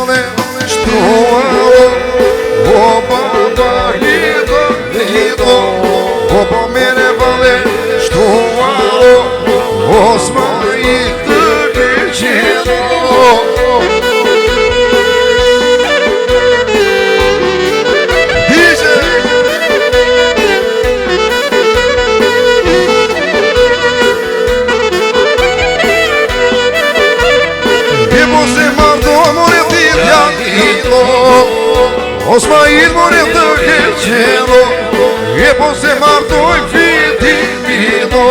vale shtruaro o baba hito hito o po mere vale shtruaro osma i të keqeno Osma il more të keqeno e po se martoj fitimino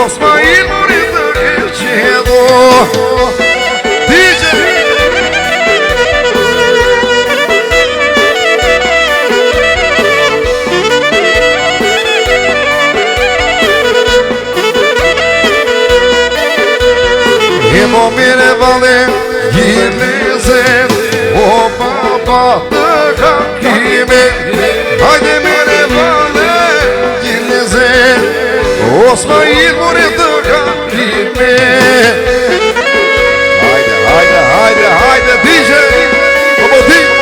Osma il more të keqeno DJ E po mire vale gjilezet o baba të kakime Hajde mire vale gjilezet Osma il more të kakime Hajde DJ Obo di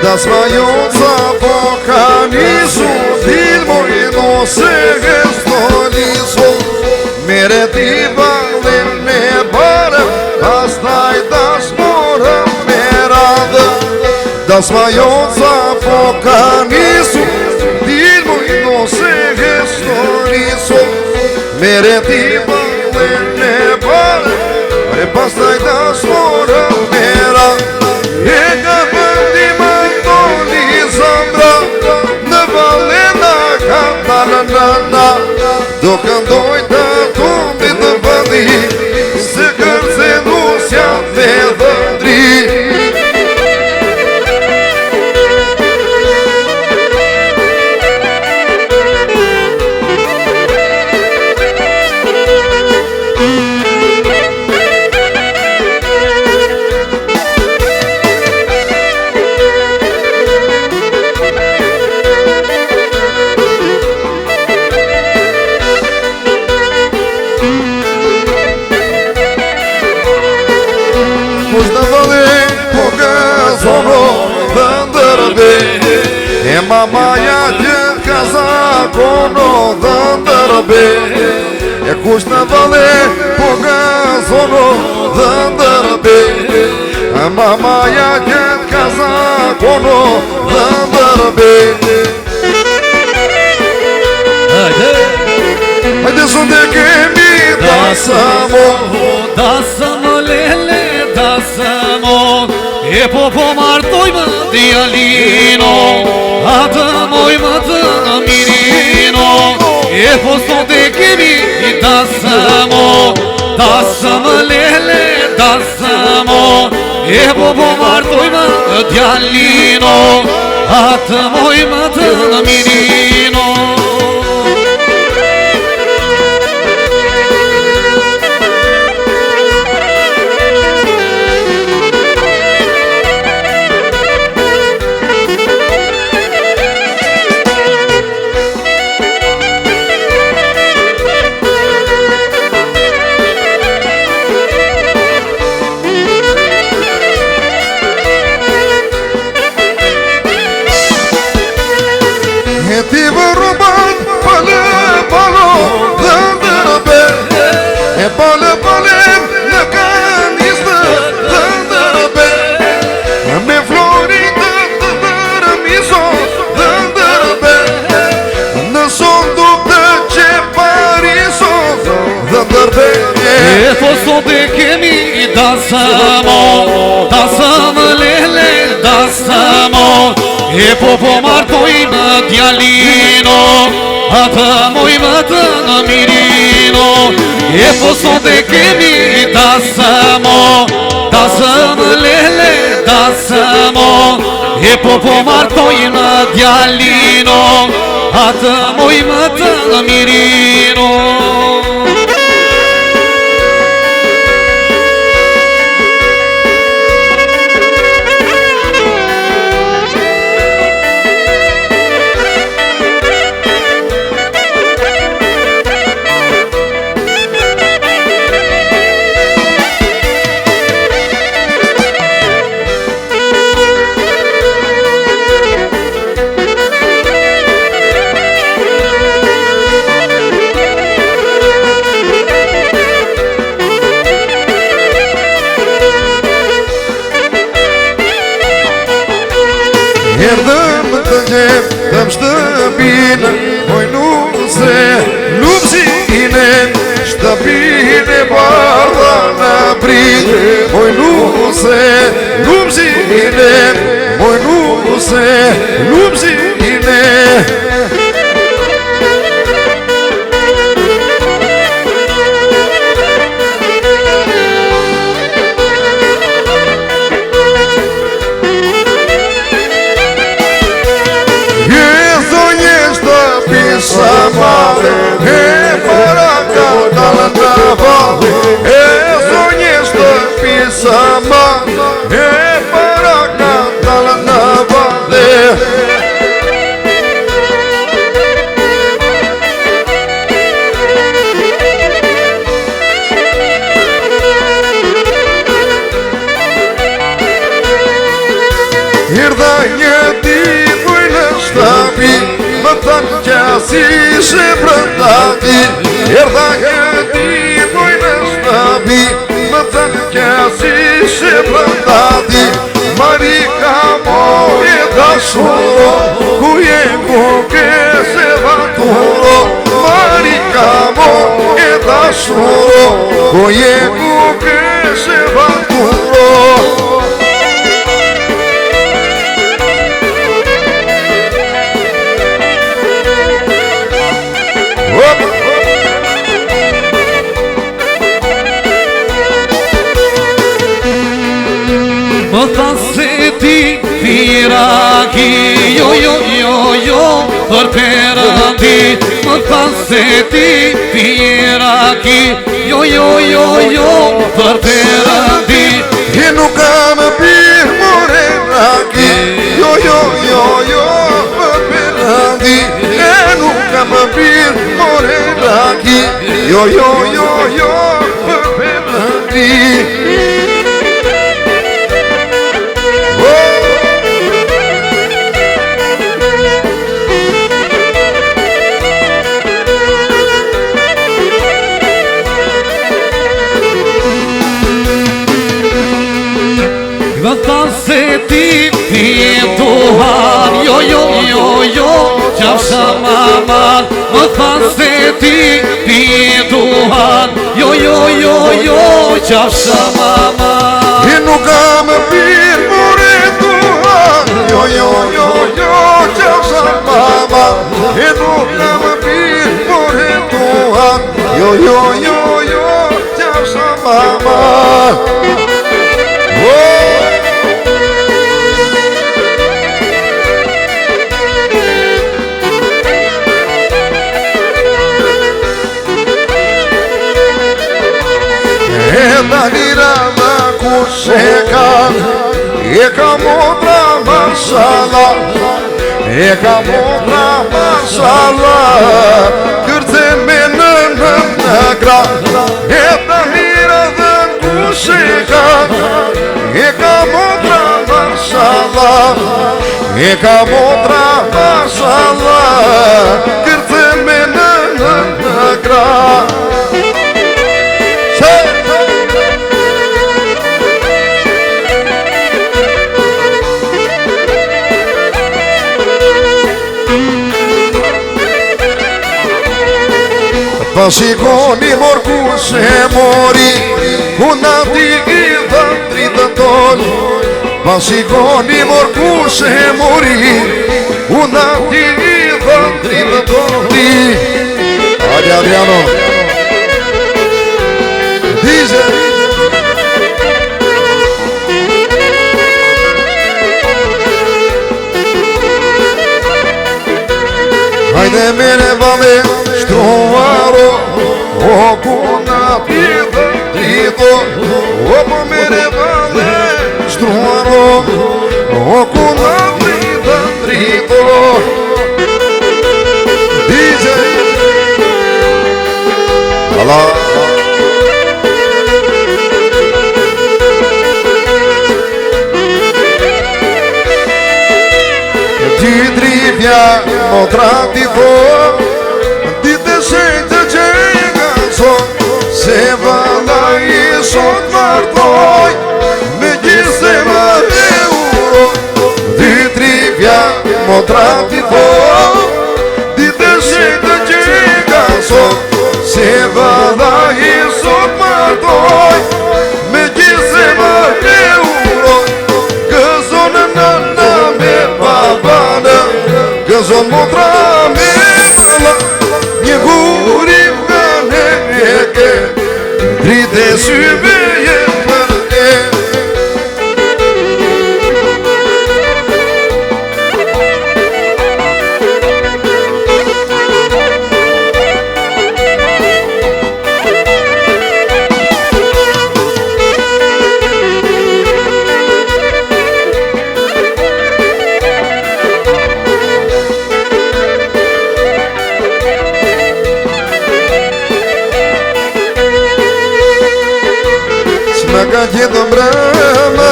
Da smajonca po ka nisu Dilmo i nose gesto nisu Mere ti valim me barem Pastaj da smorem me radhe Da smajonca po ka nisu Dilmo i nose gesto nisu Mere ti valim me barem Pastaj da smorem me radhe E ka bëndima në valena kantarana do këndoj të tumbi të vëndi se kërse nusja dhe vëndri E mamaja që kazakono dhe ndërbe E kush në vale po gazono dhe ndërbe E mamaja që kazakono dhe ndërbe Hajde sonde kemi dasamo Dasamo lele dasamo E po martojmë djalino Atë mojmë të mirino E po sonde kemi dasamo Dasamo lele dasamo E po martojmë djalino Atë mojmë të mirino E po sonde kemi dasamo Dasamo lele dasamo E po martojmë djalino Atë mojmë të mirino E po sonde kemi dasamo Dasamo lele dasamo E po martojmë djalino Atë mojmë të mirino shtëpinë, oj nuse, lupsine, shtëpinë e bardha në pritë, oj nuse, lupsine, oj nuse, lupsine. Sa male, e para ka dalë në vale, e zonje shtëpi sa male, e para ka dalë në vale. Erdha një ditë në shtëpi, më thanë qasi shë brëndati. Erdha një ditë në shtëpi, më thanë qasi shë brëndati. Marika moje dashuro, ku je kuke se vaturo. Marika moje dashuro, ku je kuke se vaturo. Më thanë se ti firaki, jo, jo, jo, jo, për perandi. Më thanë se ti firaki, jo, jo, jo, jo, për perandi. E nuk kam pirë more raki, jo, jo, jo, jo, për perandi. E nuk kam pirë more raki, jo, jo, jo, jo, për perandi. Më thanë se ti pije duhan, jo, jo, jo, jo, qafsha maman. Më thanë se ti pije duhan, jo, jo, jo, jo, qafsha maman. E nuk kam pirë more duhan, jo, jo, jo, jo, qafsha maman. E nuk kam pirë more duhan, jo, jo, jo, jo, qafsha maman. E dalira dhe kush e ka motra mashallah, e ka motra mashallah, kërte me në gra. E dalira dhe kush e ka motra mashallah, e ka motra mashallah, kërte me në gra. Shikoni mor ku se mori, ku na ti i dhën dritën tonë. Shikoni mor ku se mori, ku na ti i dhën dritën tonë. Hajde Adriano Dize hajde mene vame shtruaro, o ku na ti dhën drito. O po mene vame shtruaro, o ku na ti dhën drito. Dize Allah ti dripja motra ti po, dite shenjtë që e nga son, se valla i sot martoj, me gjithse më e uro. Ti dripja motra ti po, Vjon motra me mala, një gurim nga neke, drite syve jetën e. Më ka gjithë mbrëma,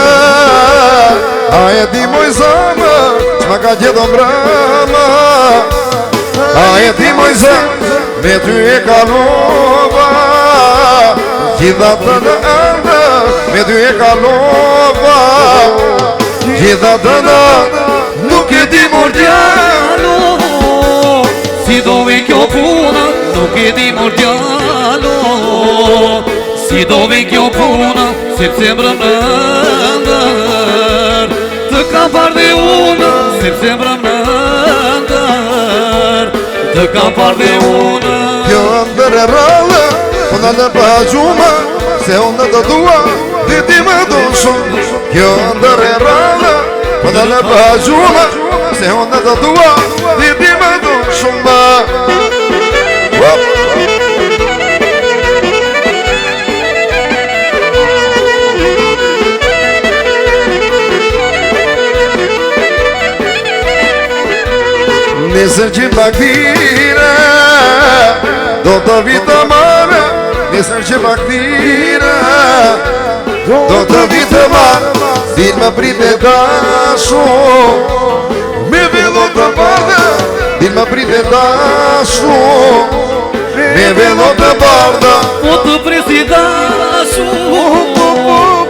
a e di moj zama, më ka gjithë mbrëma, a e di moj zama, me ty e kalova, gjitha të në anda, me ty e kalova, gjitha të në, nuk e di mor djalo, si dove kjo puna, nuk e di mor djalo, si dove kjo puna, sepse mbrëm në ndër, të kam parë dhe unë, sepse mbrëm në ndër, të kam parë dhe unë. Kjo ndër e rrallë, po në në pagjumë, se unë të dua, dhe ti më do shumë. Kjo ndër e rrallë, po në në pagjumë, se unë të dua, dhe ti më do shumë. Nesër që pak tire, do të vitë marë. Nesër që pak tire, do të vitë marë. Din më pritë e dashu, me velo të bardë. Din më pritë e dashu, me velo të bardë. Po të presi dashu,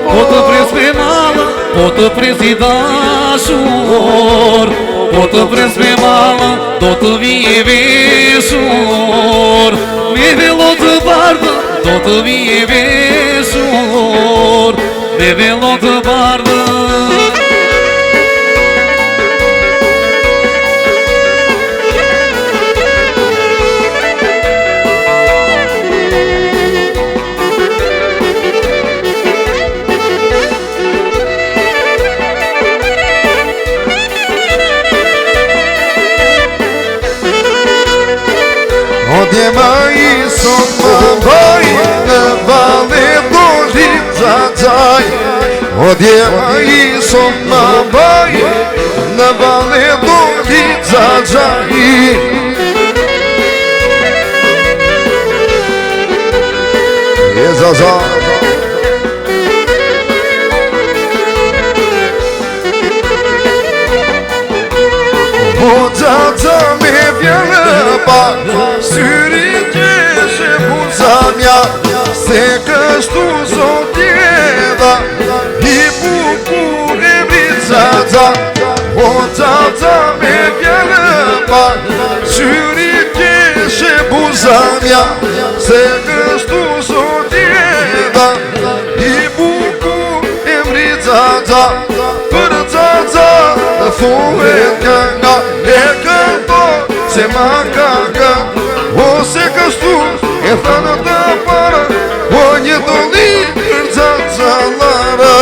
po të pres me mala, po të presi dashur, po të pres me mala, do të vije veshur, me velo të bardë, do të vije veshur, me velo të bardë. Odje ma i son më vaj, në vale do lica gjaj. Odje ma i son më vaj, në vale do lica gjaj. E zaza o gjaja me vjene pa, syri qeshe buza mja, se kështu zotjeda, i bukur e vrica gja. O gjaja me vjene pa, syri qeshe buza mja, se kështu zotjeda, i bukur e vrica gja. Për gjaja në thuve kënga, e kënto se ma kaga, ose kështu e thënë të para, o një doli për gjaxalara.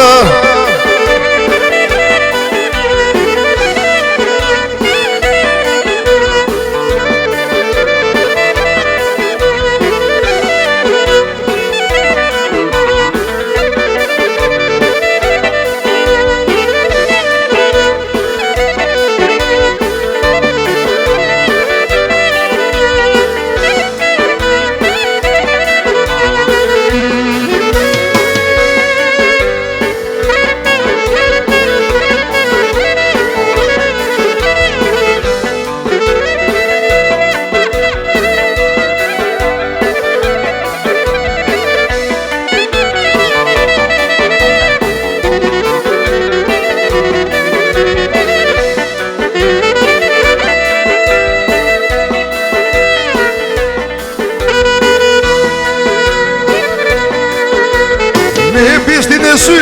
sy,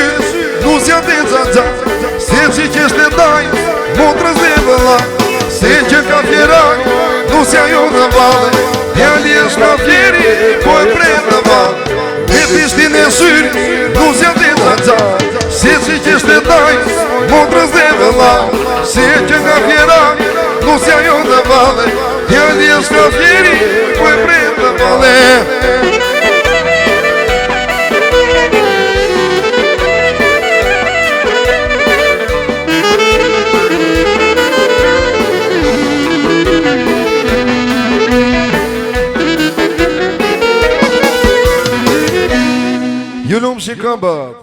nusja të xaxa, se që qështë e daj, motrës dhe vëlla, se që ca fiera, nu se aiută vale. Ela ești ca fierii, poi prende vale. E pistine suri, nu se atâta. Se citește dai, montrăs de vela. Se ce ca fiera, nu se aiută vale. Ela ești ca fierii, poi prende vale. Eu não me chamo